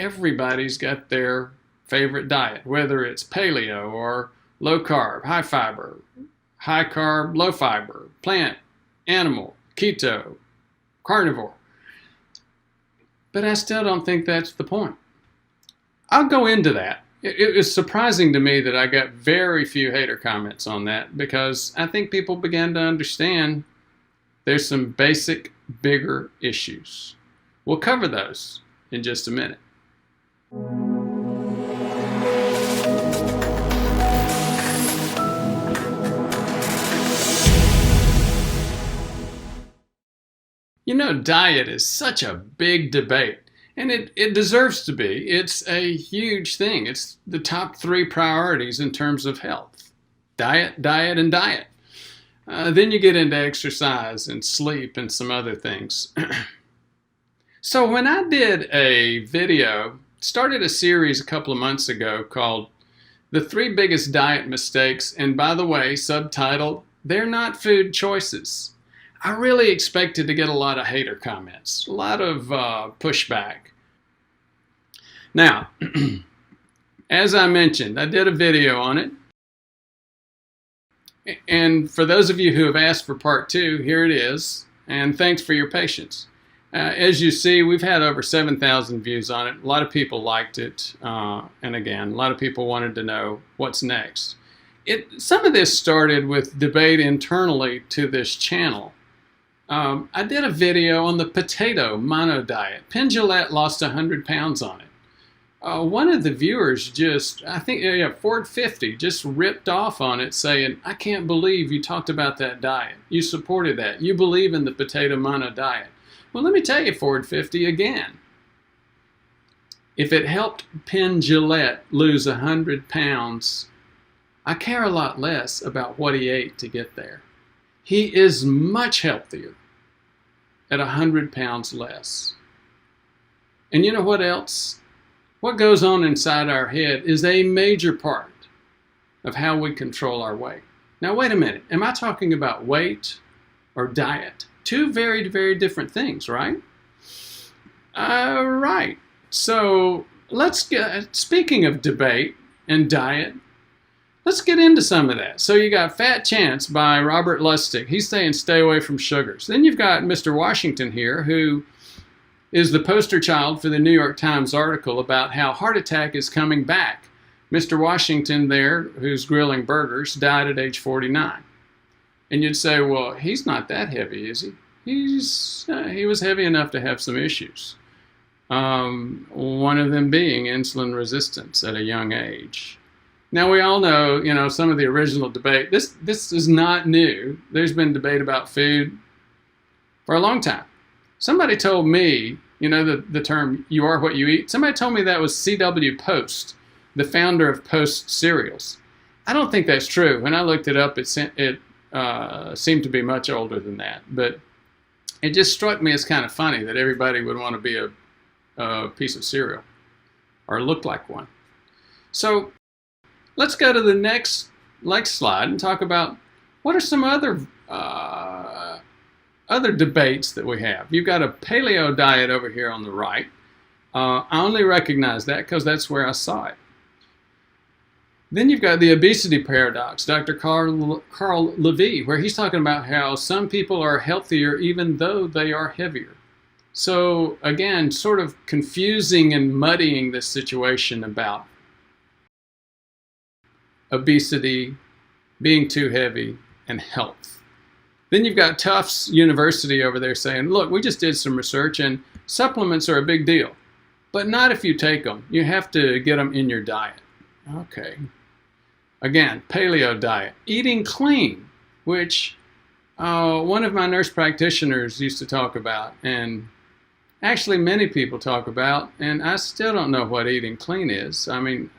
everybody's got their favorite diet, whether it's paleo or low carb, high fiber, high carb, low fiber, plant, animal, keto, carnivore. But I still don't think that's the point. I'll go into that. It was surprising to me that I got very few hater comments on that, because I think people began to understand there's some basic, bigger issues. We'll cover those in just a minute. You know, diet is such a big debate, and it deserves to be. It's a huge thing. It's the top 3 priorities in terms of health. Diet, diet, and diet. Then you get into exercise and sleep and some other things. So when I did a video, started a series a couple of months ago called The 3 Biggest Diet Mistakes, and by the way, subtitled, They're Not Food Choices. I really expected to get a lot of hater comments, a lot of pushback. Now, as I mentioned, I did a video on it. And for those of you who have asked for part 2, here it is. And thanks for your patience. As you see, we've had over 7,000 views on it. A lot of people liked it. And again, a lot of people wanted to know what's next. Some of this started with debate internally to this channel. I did a video on the potato mono diet. Penn Jillette lost 100 pounds on it. One of the viewers just, I think, Ford50, just ripped off on it saying, I can't believe you talked about that diet. You supported that. You believe in the potato mono diet. Well, let me tell you, Ford50, again. If it helped Penn Jillette lose 100 pounds, I care a lot less about what he ate to get there. He is much healthier at 100 pounds less. And you know what else? What goes on inside our head is a major part of how we control our weight. Now, wait a minute. Am I talking about weight or diet? 2 very, very different things, right? Right. So let's get, speaking of debate and diet, let's get into some of that. So you got Fat Chance by Robert Lustig. He's saying stay away from sugars. Then you've got Mr. Washington here, who is the poster child for the New York Times article about how heart attack is coming back. Mr. Washington there, who's grilling burgers, died at age 49. And you'd say, well, he's not that heavy, is he? He was heavy enough to have some issues. One of them being insulin resistance at a young age. Now, we all know, some of the original debate. This is not new. There's been debate about food for a long time. Somebody told me, the term, you are what you eat. Somebody told me that was C.W. Post, the founder of Post cereals. I don't think that's true. When I looked it up, it seemed to be much older than that. But it just struck me as kind of funny that everybody would want to be a piece of cereal or look like one. So let's go to the next slide and talk about what are some other debates that we have. You've got a paleo diet over here on the right. I only recognize that because that's where I saw it. Then you've got the obesity paradox, Dr. Carl Levy, where he's talking about how some people are healthier even though they are heavier. So again, sort of confusing and muddying this situation about obesity, being too heavy, and health. Then you've got Tufts University over there saying, look, we just did some research and supplements are a big deal, but not if you take them. You have to get them in your diet. Okay. Again, paleo diet, eating clean, which one of my nurse practitioners used to talk about, and actually many people talk about, and I still don't know what eating clean is. I mean,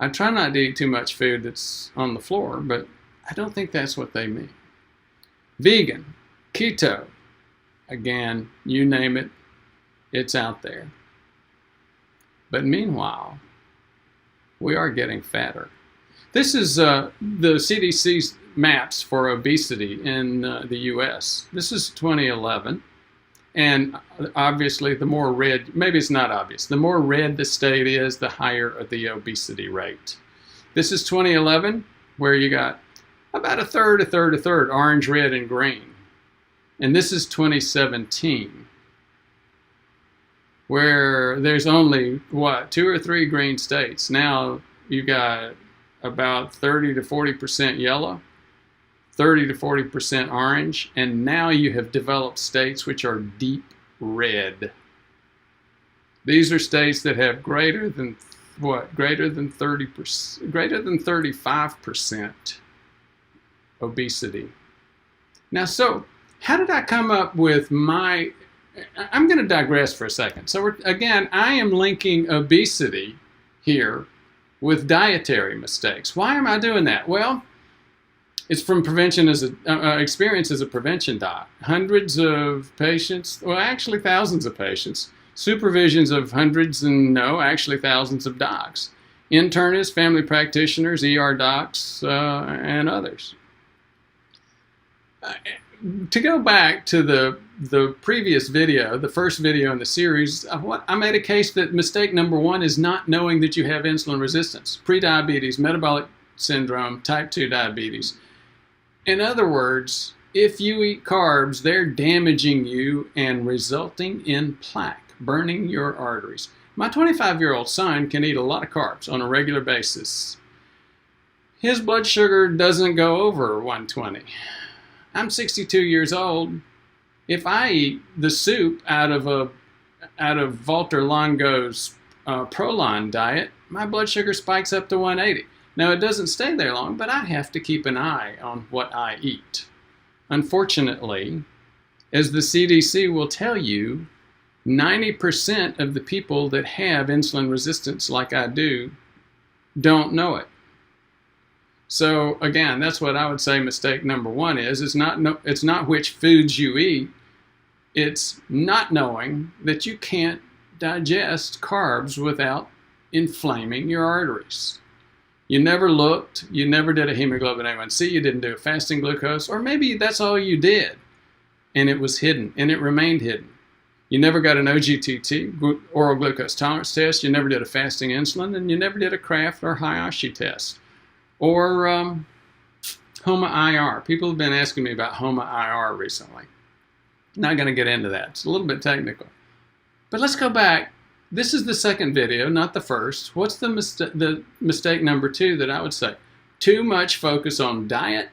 I try not to eat too much food that's on the floor, but I don't think that's what they mean. Vegan, keto, again, you name it, it's out there. But meanwhile, we are getting fatter. This is the CDC's maps for obesity in the US. This is 2011. And obviously, the more red, maybe it's not obvious, the more red the state is, the higher the obesity rate. This is 2011, where you got about a third, orange, red, and green. And this is 2017, where there's only, what, 2 or 3 green states. Now you got about 30 to 40% yellow, 30 to 40% orange, and now you have developed states which are deep red. These are states that have greater than 30%, greater than 35% obesity. Now, so how did I come up with my, I'm going to digress for a second. So again, I am linking obesity here with dietary mistakes. Why am I doing that? Well, it's from prevention as experience as a prevention doc. Hundreds of patients, well, actually thousands of patients, supervisions of hundreds and actually thousands of docs, internists, family practitioners, ER docs, and others. To go back to the previous video, the first video in the series, I made a case that mistake number 1 is not knowing that you have insulin resistance, prediabetes, metabolic syndrome, type 2 diabetes. In other words, if you eat carbs, they're damaging you and resulting in plaque, burning your arteries. My 25-year-old son can eat a lot of carbs on a regular basis. His blood sugar doesn't go over 120. I'm 62 years old. If I eat the soup out of Walter Longo's Prolon diet, my blood sugar spikes up to 180. Now, it doesn't stay there long, but I have to keep an eye on what I eat. Unfortunately, as the CDC will tell you, 90% of the people that have insulin resistance like I do don't know it. So again, that's what I would say mistake number 1 is. It's not which foods you eat. It's not knowing that you can't digest carbs without inflaming your arteries. You never looked, you never did a hemoglobin A1C, you didn't do a fasting glucose, or maybe that's all you did, and it was hidden, and it remained hidden. You never got an OGTT, oral glucose tolerance test, you never did a fasting insulin, and you never did a Kraft or Hayashi test. Or HOMA-IR. People have been asking me about HOMA-IR recently. Not going to get into that. It's a little bit technical. But let's go back. This is the second video, not the first. What's the mistake number 2 that I would say? Too much focus on diet,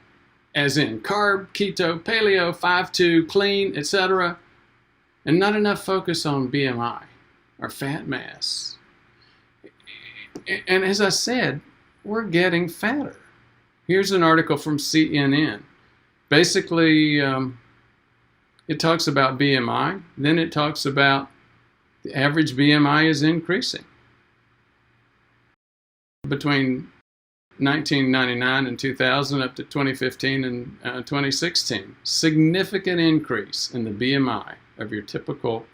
as in carb, keto, paleo, 5-2, clean, etc., and not enough focus on BMI or fat mass. And as I said, we're getting fatter. Here's an article from CNN. Basically, it talks about BMI. Then it talks about the average BMI is increasing. Between 1999 and 2000 up to 2015 and 2016. Significant increase in the BMI of your typical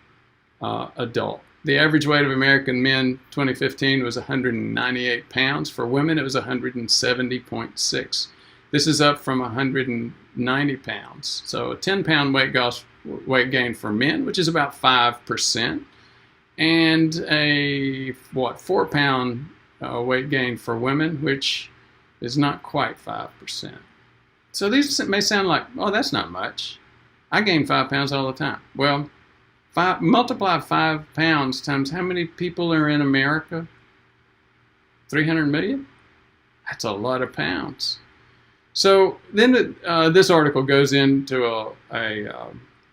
adult. The average weight of American men 2015 was 198 pounds. For women, it was 170.6. This is up from 190 pounds. So a 10-pound weight gain for men, which is about 5%, and a 4-pound weight gain for women, which is not quite 5%. So these may sound like, oh, that's not much. I gain 5 pounds all the time. Well, multiply 5 pounds times how many people are in America? 300 million? That's a lot of pounds. So then this article goes into a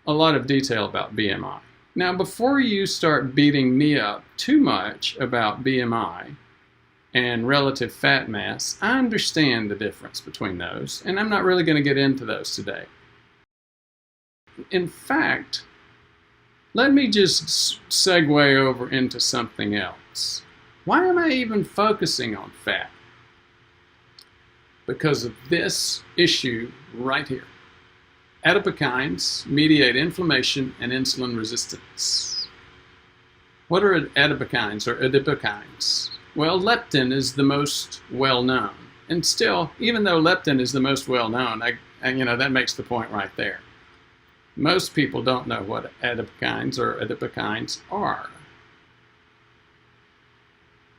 lot of detail about BMI. Now, before you start beating me up too much about BMI and relative fat mass, I understand the difference between those, and I'm not really going to get into those today. In fact, let me just segue over into something else. Why am I even focusing on fat? Because of this issue right here. Adipokines mediate inflammation and insulin resistance. What are adipokines or adipokines? Well, leptin is the most well-known. And still, even though leptin is the most well-known, that makes the point right there. Most people don't know what adipokines or adipokines are.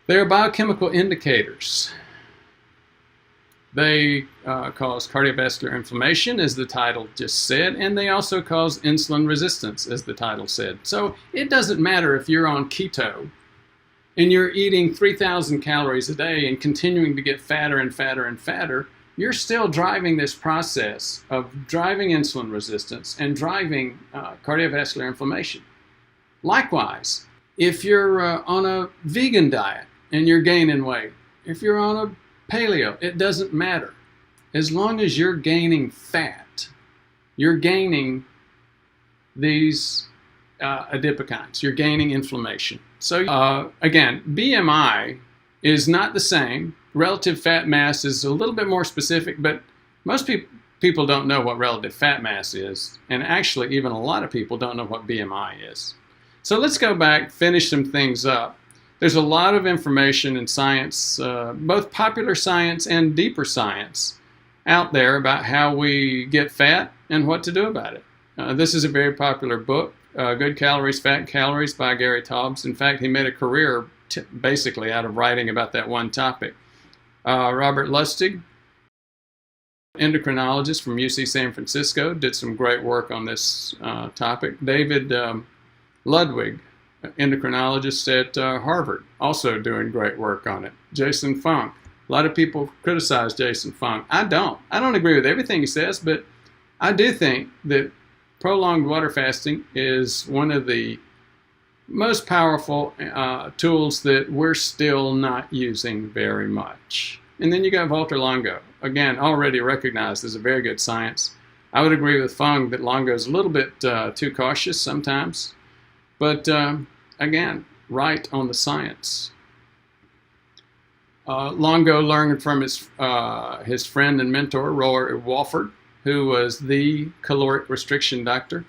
They are biochemical indicators. They cause cardiovascular inflammation, as the title just said, and they also cause insulin resistance, as the title said. So it doesn't matter if you're on keto and you're eating 3,000 calories a day and continuing to get fatter and fatter and fatter, you're still driving this process of driving insulin resistance and driving cardiovascular inflammation. Likewise, if you're on a vegan diet and you're gaining weight, if you're on a paleo, it doesn't matter. As long as you're gaining fat, you're gaining these adipokines, you're gaining inflammation. So again, BMI is not the same. Relative fat mass is a little bit more specific, but most people don't know what relative fat mass is. And actually, even a lot of people don't know what BMI is. So let's go back, finish some things up. There's a lot of information in science, both popular science and deeper science, out there about how we get fat and what to do about it. This is a very popular book, Good Calories, Fat Calories by Gary Taubes. In fact, he made a career basically out of writing about that one topic. Robert Lustig, endocrinologist from UC San Francisco, did some great work on this topic. David Ludwig, endocrinologist at Harvard, also doing great work on it. Jason Fung. A lot of people criticize Jason Fung. I don't agree with everything he says, but I do think that prolonged water fasting is one of the most powerful tools that we're still not using very much. And then you got Walter Longo, again, already recognized as a very good science. I would agree with Fung that Longo is a little bit too cautious sometimes, but again, right on the science. Longo learned from his friend and mentor, Roy Walford, who was the caloric restriction doctor.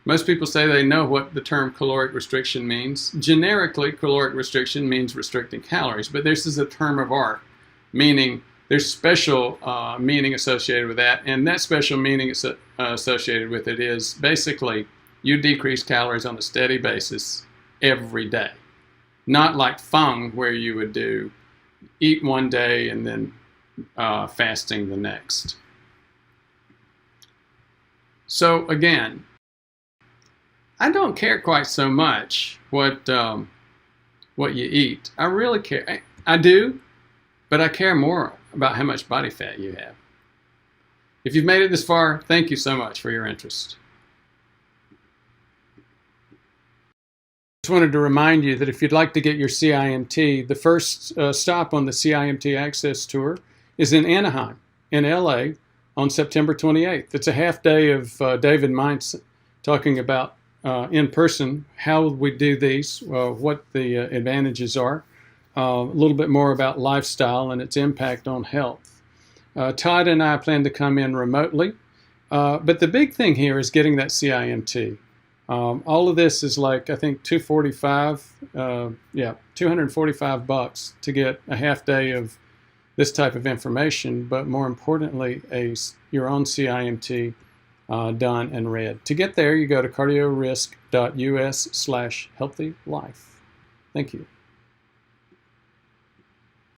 Most people say they know what the term caloric restriction means. Generically, caloric restriction means restricting calories, but this is a term of art, meaning there's special meaning associated with that, and that special meaning associated with it is basically you decrease calories on a steady basis every day. Not like Fung, where you would do eat one day and then fasting the next. So again, I don't care quite so much what you eat. I really care. I do, but I care more about how much body fat you have. If you've made it this far, thank you so much for your interest. Just wanted to remind you that if you'd like to get your CIMT, the first stop on the CIMT Access Tour is in Anaheim, in LA, on September 28th. It's a half day of David Mintz talking about in person how we do these, what the advantages are, a little bit more about lifestyle and its impact on health. Todd and I plan to come in remotely, but the big thing here is getting that CIMT. All of this is like, I think, $245 to get a half day of this type of information, but more importantly, your own CIMT done and read. To get there, you go to cardiorisk.us/healthylife. Thank you.